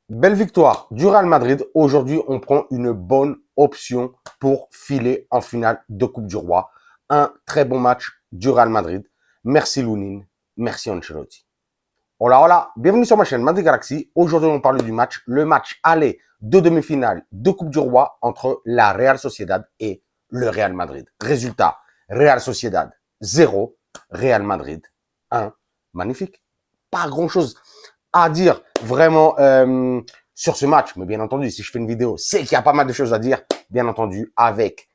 Belle victoire du Real Madrid. Aujourd'hui, on prend une bonne option pour filer en finale de Coupe du Roi. Un très bon match du Real Madrid. Merci Lounine, merci Ancelotti. Hola, hola, bienvenue sur ma chaîne Madrid Galaxy. Aujourd'hui, on parle du match, le match aller de demi-finale de Coupe du Roi entre la Real Sociedad et le Real Madrid. Résultat, Real Sociedad 0, Real Madrid 1. Magnifique. Pas grand-chose à dire vraiment sur ce match. Mais bien entendu, si je fais une vidéo, c'est qu'il y a pas mal de choses à dire. Bien entendu, avec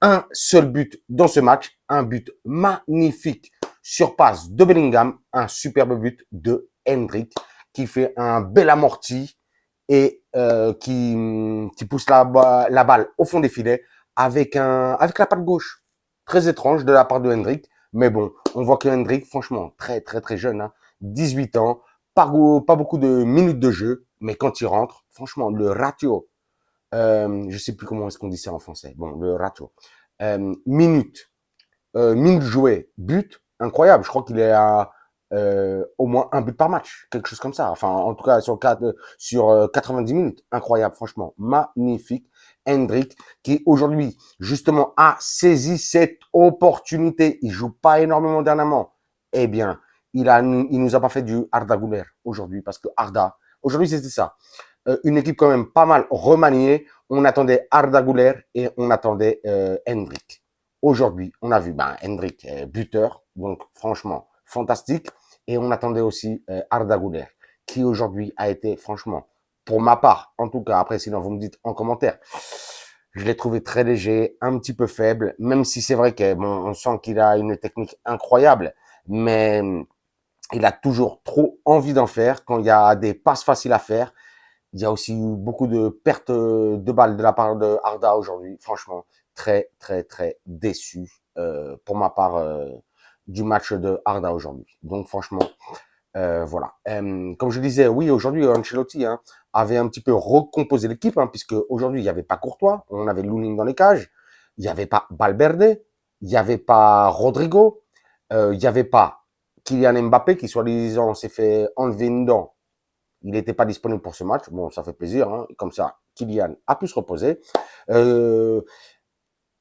un seul but dans ce match, un but magnifique sur passe de Bellingham, un superbe but de Hendrick qui fait un bel amorti et qui pousse la balle au fond des filets avec la patte gauche. Très étrange de la part de Hendrick, mais bon, on voit que Hendrick, franchement, très jeune, hein, 18 ans, pas beaucoup de minutes de jeu, mais quand il rentre, franchement, le ratio, je sais plus comment est-ce qu'on dit ça en français, bon, le ratio, minutes, minutes jouées, but, incroyable, je crois qu'il est à au moins un but par match, quelque chose comme ça. Enfin, en tout cas, sur 90 minutes. Incroyable, franchement. Magnifique. Hendrick, qui aujourd'hui, justement, a saisi cette opportunité. Il joue pas énormément dernièrement. Eh bien, il nous a pas fait du Arda Güler aujourd'hui, parce que Arda, aujourd'hui, c'était ça. Une équipe quand même pas mal remaniée. On attendait Arda Güler et on attendait Hendrick. Aujourd'hui, on a vu Hendrick, buteur. Donc, franchement, fantastique. Et on attendait aussi Arda Güler, qui aujourd'hui a été, franchement, pour ma part, en tout cas, après, sinon vous me dites en commentaire, je l'ai trouvé très léger, un petit peu faible, même si c'est vrai que bon, on sent qu'il a une technique incroyable, mais il a toujours trop envie d'en faire. Quand il y a des passes faciles à faire, il y a aussi eu beaucoup de pertes de balles de la part de Arda aujourd'hui. Franchement, très déçu pour ma part du match de Arda aujourd'hui. Donc franchement, voilà. Comme je disais, oui, aujourd'hui, Ancelotti avait un petit peu recomposé l'équipe, puisque aujourd'hui, il n'y avait pas Courtois, on avait Lunin dans les cages, il n'y avait pas Valverde, il n'y avait pas Rodrigo, il n'y avait pas Kylian Mbappé, qui soi-disant s'est fait enlever une dent. Il n'était pas disponible pour ce match. Bon, ça fait plaisir. Comme ça, Kylian a pu se reposer. Euh,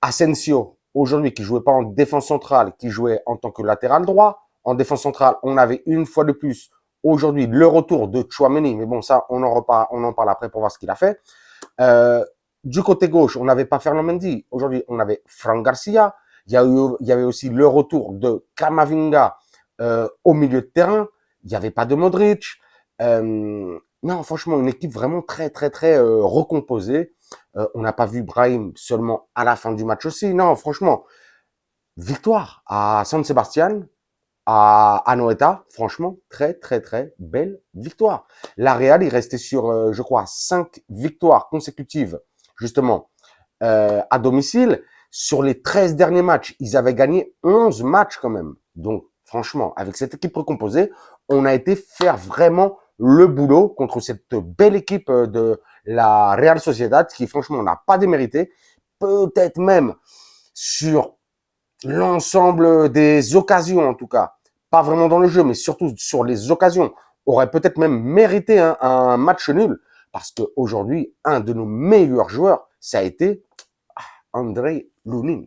Asensio, aujourd'hui, qui jouait pas en défense centrale, qui jouait en tant que latéral droit. En défense centrale, on avait une fois de plus aujourd'hui le retour de Tchouaméni. Mais bon, ça, on en parle après pour voir ce qu'il a fait. Euh, du côté gauche, on n'avait pas Fernand Mendy. Aujourd'hui, on avait Fran Garcia. Il y avait aussi le retour de Kamavinga au milieu de terrain. Il n'y avait pas de Modric. Non, franchement, une équipe vraiment très recomposée. On n'a pas vu Brahim seulement à la fin du match aussi. Non, franchement, victoire à San Sebastian, à Anoeta. Franchement, très belle victoire. La Real, il restait sur, je crois, 5 victoires consécutives, justement, à domicile. Sur les 13 derniers matchs, ils avaient gagné 11 matchs quand même. Donc, franchement, avec cette équipe recomposée, on a été faire vraiment le boulot contre cette belle équipe de la Real Sociedad qui, franchement, n'a pas démérité. Peut-être même sur l'ensemble des occasions, en tout cas, pas vraiment dans le jeu, mais surtout sur les occasions, aurait peut-être même mérité un match nul. Parce qu'aujourd'hui, un de nos meilleurs joueurs, ça a été André Lunin.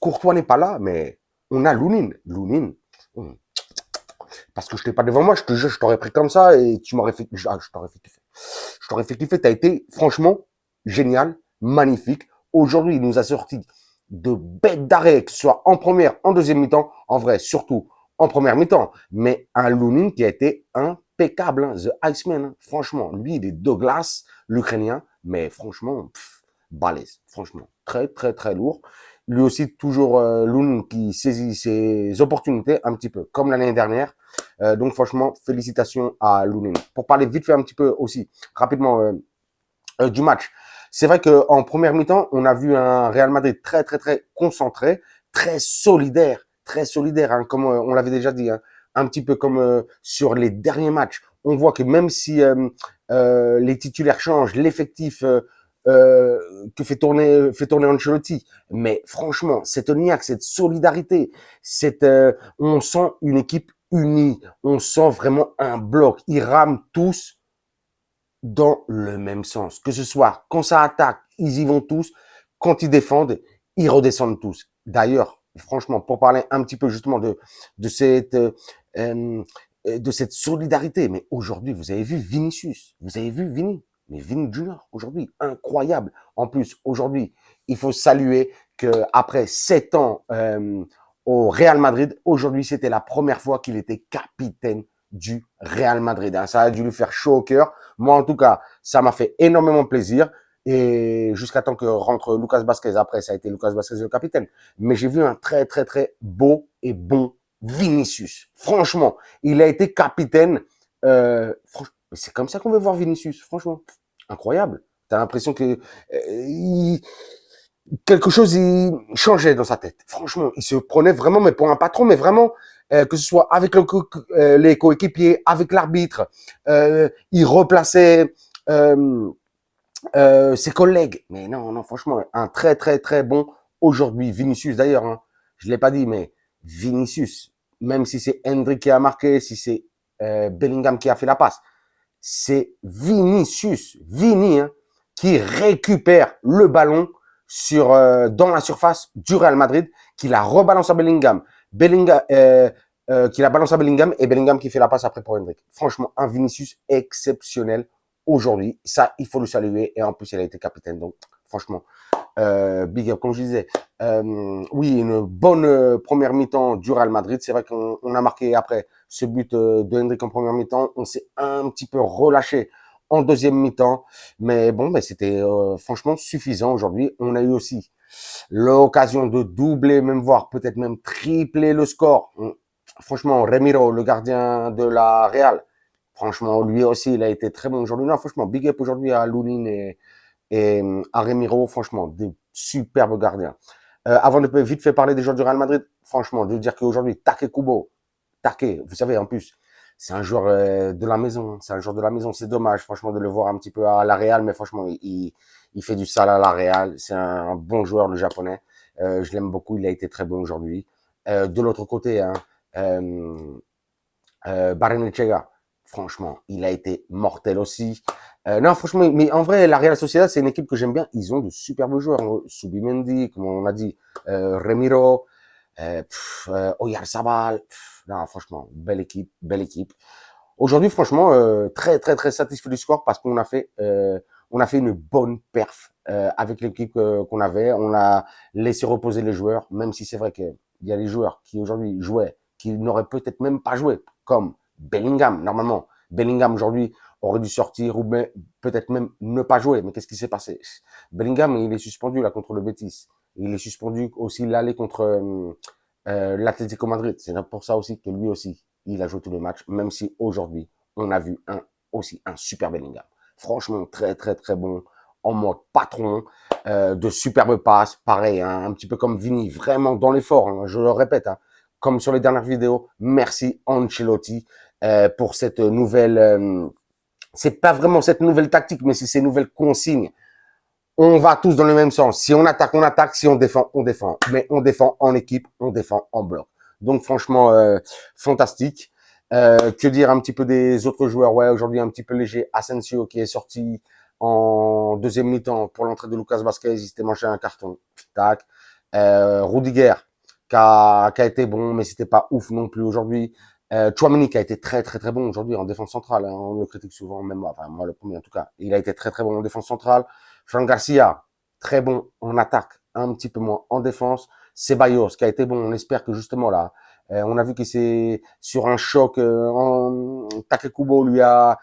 Courtois n'est pas là, mais on a Lunin. Lunin. Parce que je n'étais pas devant moi, je te jure, je t'aurais pris comme ça et tu m'aurais fait, je t'aurais fait kiffer. Je t'aurais fait kiffer, t'as été franchement génial, magnifique. Aujourd'hui, il nous a sorti de bêtes d'arrêt, que ce soit en première, en deuxième mi-temps, en vrai, surtout en première mi-temps. Mais un Lunin qui a été impeccable, The Iceman. Franchement, lui, il est de glace, l'Ukrainien, mais franchement, balèze. Franchement, très lourd. Lui aussi, toujours Lunin qui saisit ses opportunités un petit peu, comme l'année dernière. Donc franchement, félicitations à Lunin. Pour parler vite fait un petit peu aussi, rapidement, du match. C'est vrai qu'en première mi-temps, on a vu un Real Madrid très concentré, très solidaire, comme on l'avait déjà dit, un petit peu comme sur les derniers matchs. On voit que même si les titulaires changent, l'effectif que fait tourner Ancelotti, mais franchement, cette niaque, cette solidarité, on sent une équipe unie, on sent vraiment un bloc. Ils rament tous dans le même sens. Que ce soit quand ça attaque, ils y vont tous. Quand ils défendent, ils redescendent tous. D'ailleurs, franchement, pour parler un petit peu justement de cette de cette solidarité. Mais aujourd'hui, vous avez vu Vinicius, vous avez vu Vini, mais Vini Junior aujourd'hui, incroyable. En plus, aujourd'hui, il faut saluer que après 7 ans au Real Madrid, aujourd'hui, c'était la première fois qu'il était capitaine du Real Madrid. Ça a dû lui faire chaud au cœur. Moi, en tout cas, ça m'a fait énormément plaisir. Et jusqu'à temps que rentre Lucas Vazquez. Après, ça a été Lucas Vazquez le capitaine. Mais j'ai vu un très, très, très beau et bon Vinicius. Franchement, il a été capitaine. C'est comme ça qu'on veut voir Vinicius. Franchement, incroyable. T'as l'impression que quelque chose il changeait dans sa tête. Franchement, il se prenait vraiment, mais pour un patron, mais vraiment, que ce soit avec les coéquipiers, avec l'arbitre, il replaçait ses collègues. Mais non, non, franchement, un très, très, très bon aujourd'hui. Vinicius, d'ailleurs, hein, je l'ai pas dit, mais Vinicius, même si c'est Hendrick qui a marqué, si c'est Bellingham qui a fait la passe, c'est Vinicius, Vini, hein, qui récupère le ballon dans la surface du Real Madrid, qui la rebalance à Bellingham. Qui la balance à Bellingham et Bellingham qui fait la passe après pour Hendrick. Franchement, un Vinicius exceptionnel aujourd'hui. Ça, il faut le saluer. Et en plus, il a été capitaine. Donc, franchement, big up, comme je disais. Oui, une bonne première mi-temps du Real Madrid. C'est vrai qu'on a marqué après ce but de Hendrick en première mi-temps. On s'est un petit peu relâché en deuxième mi-temps. Mais bon, ben, c'était franchement suffisant aujourd'hui. On a eu aussi l'occasion de doubler, même voire peut-être même tripler le score. Franchement, Remiro, le gardien de la Real, franchement, lui aussi, il a été très bon aujourd'hui. Non, franchement, big up aujourd'hui à Lunin et à Remiro, franchement, des superbes gardiens. Avant de vite fait parler des joueurs du Real Madrid, franchement, de dire qu'aujourd'hui, Take Kubo, Take, vous savez, en plus, c'est un joueur de la maison. C'est un joueur de la maison. C'est dommage, franchement, de le voir un petit peu à la Real, mais franchement, il fait du sale à la Real. C'est un bon joueur, le japonais. Je l'aime beaucoup. Il a été très bon aujourd'hui. De l'autre côté, hein, Barrenechea, franchement, il a été mortel aussi. Non, franchement, mais en vrai, la Real Sociedad, c'est une équipe que j'aime bien. Ils ont de superbes joueurs. Subimendi, comme on a dit, Remiro, Oyarzabal. Non, franchement, belle équipe, belle équipe. Aujourd'hui, franchement, très, très, très satisfait du score parce qu'on a fait une bonne perf avec l'équipe qu'on avait. On a laissé reposer les joueurs, même si c'est vrai qu'il y a des joueurs qui aujourd'hui jouaient, qui n'auraient peut-être même pas joué, comme Bellingham. Normalement, Bellingham aujourd'hui aurait dû sortir ou peut-être même ne pas jouer. Mais qu'est-ce qui s'est passé? Bellingham, il est suspendu là contre le Betis. Il est suspendu aussi l'aller contre l'Atlético Madrid. C'est pour ça aussi que lui aussi, il a joué tous les matchs, même si aujourd'hui, on a vu aussi un super Bellingham. Franchement, très, très, très bon, en mode patron, de superbes passes, pareil, hein, un petit peu comme Vini, vraiment dans l'effort, hein, je le répète, hein, comme sur les dernières vidéos. Merci Ancelotti pour cette nouvelle, c'est pas vraiment cette nouvelle tactique, mais c'est ces nouvelles consignes. On va tous dans le même sens. Si on attaque, on attaque. Si on défend, on défend. Mais on défend en équipe, on défend en bloc. Donc franchement, fantastique. Que dire un petit peu des autres joueurs? Ouais, aujourd'hui un petit peu léger. Asensio qui est sorti en deuxième mi-temps pour l'entrée de Lucas Vazquez. Il s'était mangé un carton. Tac. Rudiger qui a été bon, mais c'était pas ouf non plus aujourd'hui. Tchouaméni qui a été très très très bon aujourd'hui en défense centrale. Hein, on le critique souvent, même moi, enfin moi le premier en tout cas. Il a été très très bon en défense centrale. Fran Garcia, très bon en attaque, un petit peu moins en défense. Ceballos, qui a été bon, on espère que justement là, on a vu que c'est sur un choc, Takekubo lui a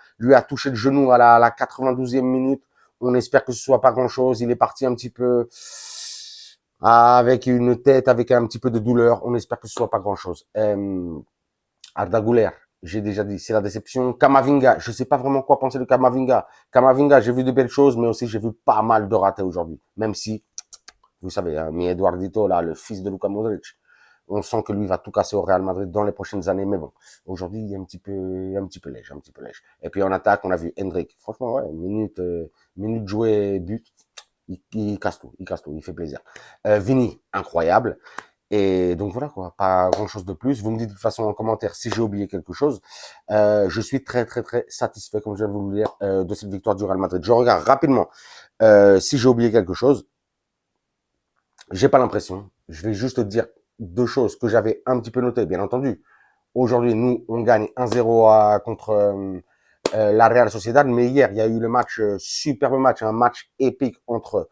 touché le genou à la 92e minute. On espère que ce soit pas grand chose. Il est parti un petit peu avec une tête, avec un petit peu de douleur. On espère que ce soit pas grand chose. Arda Güler, j'ai déjà dit, c'est la déception. Kamavinga, je sais pas vraiment quoi penser de Kamavinga. Kamavinga, j'ai vu de belles choses, mais aussi j'ai vu pas mal de ratés aujourd'hui. Même si, vous savez, hein, mi Eduardito, là, le fils de Luka Modric, on sent que lui va tout casser au Real Madrid dans les prochaines années. Mais bon, aujourd'hui, il est un petit peu léger, un petit peu léger. Et puis en attaque, on a vu Hendrick. Franchement, ouais, minute jouée, but. Il casse tout, il fait plaisir. Vini, incroyable. Et donc voilà quoi, pas grand chose de plus. Vous me dites de toute façon en commentaire si j'ai oublié quelque chose. Je suis très très très satisfait, comme je viens de vous le dire, de cette victoire du Real Madrid. Je regarde rapidement si j'ai oublié quelque chose. J'ai pas l'impression. Je vais juste dire deux choses que j'avais un petit peu notées, bien entendu. Aujourd'hui, nous, on gagne 1-0 contre la Real Sociedad, mais hier, il y a eu le match, superbe match, un match épique entre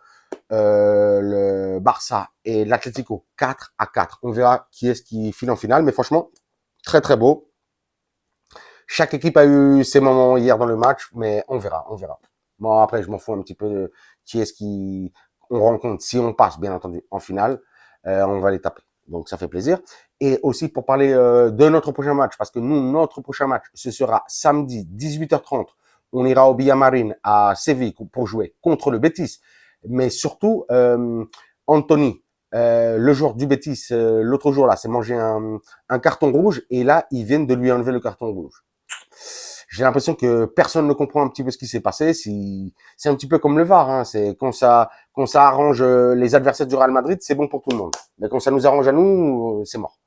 le Barça et l'Atlético, 4-4. On verra qui est-ce qui file en finale, mais franchement, très très beau. Chaque équipe a eu ses moments hier dans le match, mais on verra, on verra. Bon, après, je m'en fous un petit peu de qui est-ce qui on rencontre. Si on passe, bien entendu, en finale, on va les taper. Donc, ça fait plaisir. Et aussi pour parler de notre prochain match, parce que nous, notre prochain match, ce sera samedi 18h30. On ira au Villamarín à Séville pour jouer contre le Betis. Mais surtout, Anthony, le joueur du Betis, l'autre jour là, s'est mangé un carton rouge et là, ils viennent de lui enlever le carton rouge. J'ai l'impression que personne ne comprend un petit peu ce qui s'est passé. C'est un petit peu comme le VAR. Hein. C'est quand ça arrange les adversaires du Real Madrid, c'est bon pour tout le monde. Mais quand ça nous arrange à nous, c'est mort.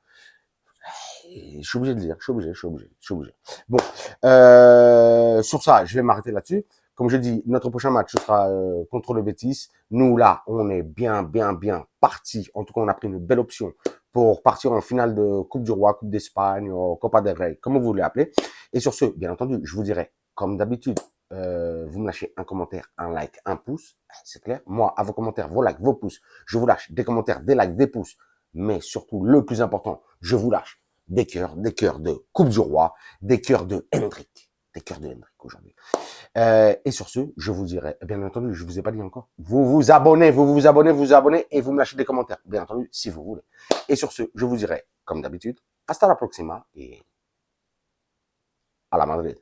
Et je suis obligé de le dire. Je suis obligé. Bon, sur ça, je vais m'arrêter là-dessus. Comme je dis, notre prochain match ce sera contre le Betis. Nous là, on est bien parti. En tout cas, on a pris une belle option pour partir en finale de Coupe du Roi, Coupe d'Espagne, Copa del Rey, comme vous voulez l'appeler. Et sur ce, bien entendu, je vous dirai, comme d'habitude, vous me lâchez un commentaire, un like, un pouce, c'est clair. Moi, à vos commentaires, vos likes, vos pouces, je vous lâche des commentaires, des likes, des pouces. Mais surtout, le plus important, je vous lâche des cœurs de Coupe du Roi, des cœurs de Hendrik aujourd'hui. Et sur ce, je vous dirai, bien entendu, je vous ai pas dit encore, vous abonnez et vous me lâchez des commentaires, bien entendu, si vous voulez. Et sur ce, je vous dirai, comme d'habitude, hasta la próxima et à la Madrid.